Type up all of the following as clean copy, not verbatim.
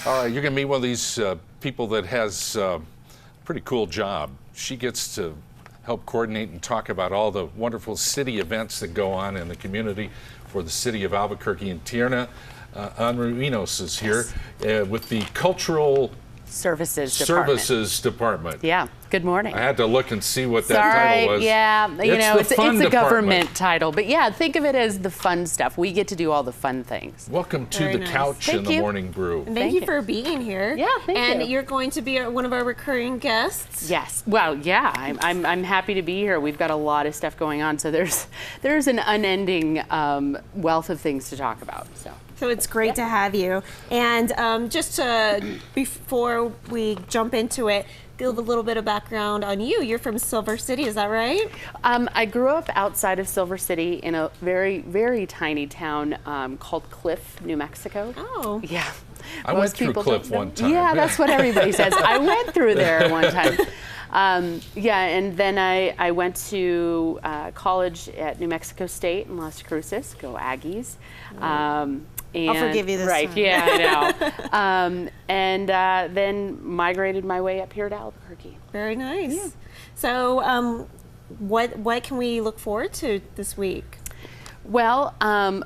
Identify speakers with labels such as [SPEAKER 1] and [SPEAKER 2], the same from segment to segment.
[SPEAKER 1] All right, you're going to meet one of these people that has a pretty cool job. She gets to help coordinate and talk about all the wonderful city events that go on in the community for the city of Albuquerque. And Tierna Unruh-Enos is here with the Cultural Services Department.
[SPEAKER 2] Yeah, good morning.
[SPEAKER 1] I had to look and see what that title was.
[SPEAKER 2] Yeah, it's a
[SPEAKER 1] department.
[SPEAKER 2] Government title, but yeah, think of it as the fun stuff. We get to do all the fun things.
[SPEAKER 1] Welcome to the couch in the morning brew.
[SPEAKER 3] And thank you for being here.
[SPEAKER 2] Yeah, thank you.
[SPEAKER 3] And you're going to be one of our recurring guests.
[SPEAKER 2] Yes. Well, yeah, I'm happy to be here. We've got a lot of stuff going on, so there's an unending wealth of things to talk about.
[SPEAKER 3] So it's great to have you. And just before we jump into it, give a little bit of background on you. You're from Silver City, is that right?
[SPEAKER 2] I grew up outside of Silver City in a very, very tiny town called Cliff, New Mexico.
[SPEAKER 3] Oh.
[SPEAKER 2] Yeah.
[SPEAKER 1] I went through Cliff one time.
[SPEAKER 2] Yeah, that's what everybody says. I went through there one time. Yeah, and then I went to college at New Mexico State in Las Cruces. Go Aggies.
[SPEAKER 3] I'll forgive you this time.
[SPEAKER 2] Yeah, I know. And then migrated my way up here to Albuquerque.
[SPEAKER 3] Very nice.
[SPEAKER 2] Yeah.
[SPEAKER 3] So what can we look forward to this week?
[SPEAKER 2] Well,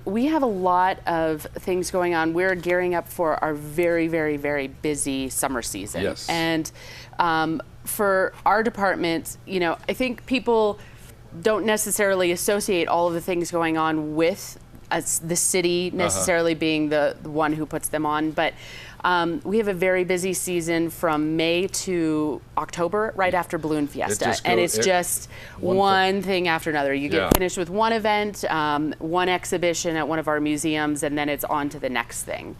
[SPEAKER 2] we have a lot of things going on. We're gearing up for our very, very, very busy summer season.
[SPEAKER 1] Yes.
[SPEAKER 2] And for our department, I think people don't necessarily associate all of the things going on with the city necessarily being the one who puts them on, but we have a very busy season from May to October, right after Balloon Fiesta, and it's just one thing after another. You get finished with one event, one exhibition at one of our museums, and then it's on to the next thing.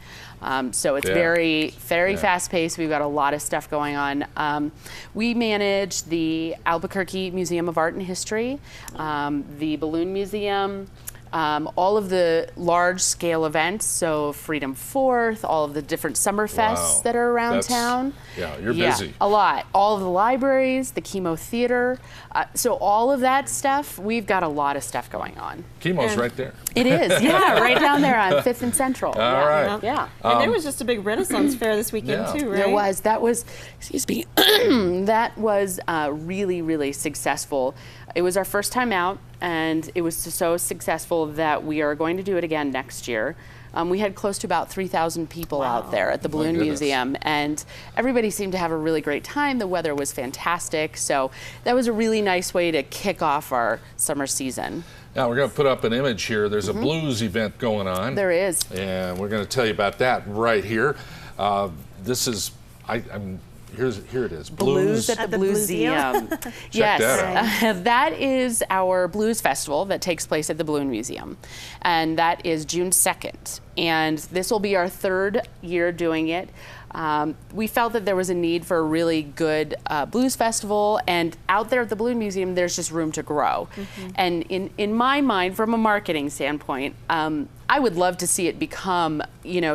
[SPEAKER 2] So it's very, very fast-paced. We've got a lot of stuff going on. We manage the Albuquerque Museum of Art and History, the Balloon Museum, all of the large-scale events, so Freedom 4th, all of the different summer fests that are around town.
[SPEAKER 1] Yeah, you're busy.
[SPEAKER 2] A lot. All of the libraries, the Chemo Theater. So all of that stuff, we've got a lot of stuff going on.
[SPEAKER 1] Chemo's right there.
[SPEAKER 2] It is, yeah, right down there on 5th and Central.
[SPEAKER 1] All right.
[SPEAKER 2] Yeah.
[SPEAKER 3] And there was just a big Renaissance fair this weekend too, right?
[SPEAKER 2] There was. That was, excuse me, that was really, really successful. It was our first time out, and it was so successful that we are going to do it again next year. We had close to about 3,000 people out there at the Balloon Museum, and everybody seemed to have a really great time. The weather was fantastic, so that was a really nice way to kick off our summer season.
[SPEAKER 1] Now we're going to put up an image here. There's a blues event going on.
[SPEAKER 2] There is.
[SPEAKER 1] And we're going to tell you about that right here. This is, here it is.
[SPEAKER 2] Blues at the Blueseum. Yes, that is our blues festival that takes place at the Balloon Museum, and that is June 2nd. And this will be our 3rd year doing it. We felt that there was a need for a really good blues festival, and out there at the Balloon Museum, there's just room to grow. And in my mind, from a marketing standpoint, I would love to see it become,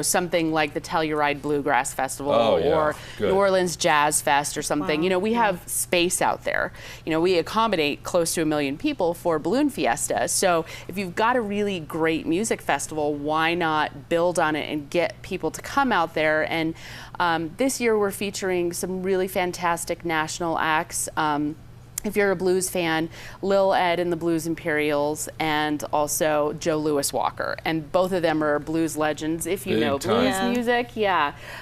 [SPEAKER 2] something like the Telluride Bluegrass Festival or New Orleans Jazz Fest or something. We have space out there. We accommodate close to 1 million people for Balloon Fiesta. So if you've got a really great music festival, why not build on it and get people to come out there? And this year we're featuring some really fantastic national acts. If you're a blues fan, Lil Ed and the Blues Imperials, and also Joe Louis Walker. And both of them are blues legends, if you know blues music.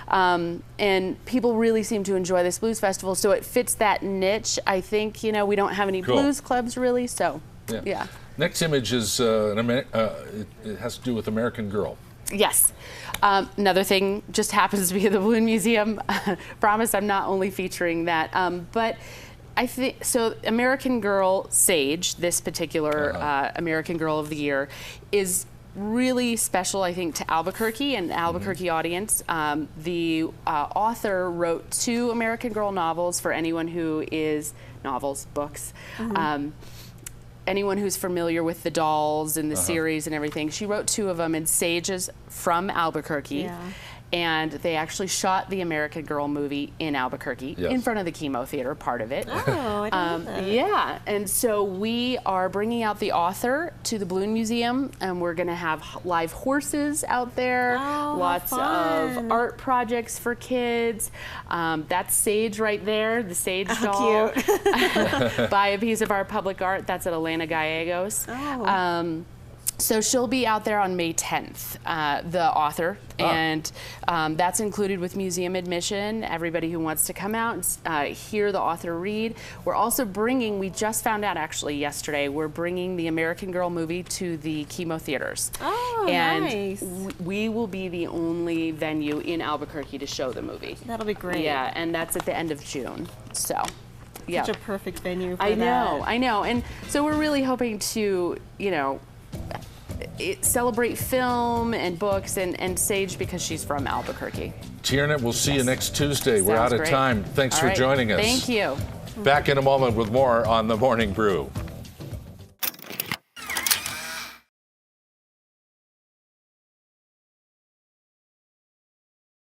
[SPEAKER 2] And people really seem to enjoy this blues festival, so it fits that niche. I think, we don't have any blues clubs really, so yeah.
[SPEAKER 1] Next image is, it has to do with American Girl.
[SPEAKER 2] Yes. Another thing just happens to be at the Balloon Museum. Promise I'm not only featuring that, but I think so. American Girl Sage, this particular American Girl of the Year, is really special, I think, to Albuquerque and the Albuquerque audience. The author wrote 2 American Girl novels for anyone who is books. Anyone who's familiar with the dolls and the series and everything. She wrote 2 of them, and Sage is from Albuquerque. and they actually shot the American Girl movie in Albuquerque, in front of the Chemo Theater, part of it.
[SPEAKER 3] Oh, I didn't know that.
[SPEAKER 2] Yeah, and so we are bringing out the author to the Balloon Museum, and we're going to have live horses out there, lots of art projects for kids. That's Sage right there, the Sage doll. Cute. Buy a piece of our public art. That's at Elena Gallegos. So she'll be out there on May 10th, the author, and that's included with museum admission. Everybody who wants to come out and hear the author read. We're also bringing, we just found out actually yesterday, we're bringing the American Girl movie to the Chemo theaters.
[SPEAKER 3] Oh,
[SPEAKER 2] and
[SPEAKER 3] nice.
[SPEAKER 2] We will be the only venue in Albuquerque to show the movie.
[SPEAKER 3] That'll be great.
[SPEAKER 2] Yeah, and that's at the end of June. So. Yeah.
[SPEAKER 3] Such a perfect venue for
[SPEAKER 2] I know,
[SPEAKER 3] that.
[SPEAKER 2] I know. And so we're really hoping to, celebrate film and books and Sage because she's from Albuquerque.
[SPEAKER 1] Tierna, we'll see you next Tuesday. We're
[SPEAKER 2] Sounds
[SPEAKER 1] out of
[SPEAKER 2] great.
[SPEAKER 1] time. Thanks
[SPEAKER 2] All
[SPEAKER 1] for
[SPEAKER 2] right.
[SPEAKER 1] joining us.
[SPEAKER 2] Thank you.
[SPEAKER 1] Back in a moment with more on The Morning Brew.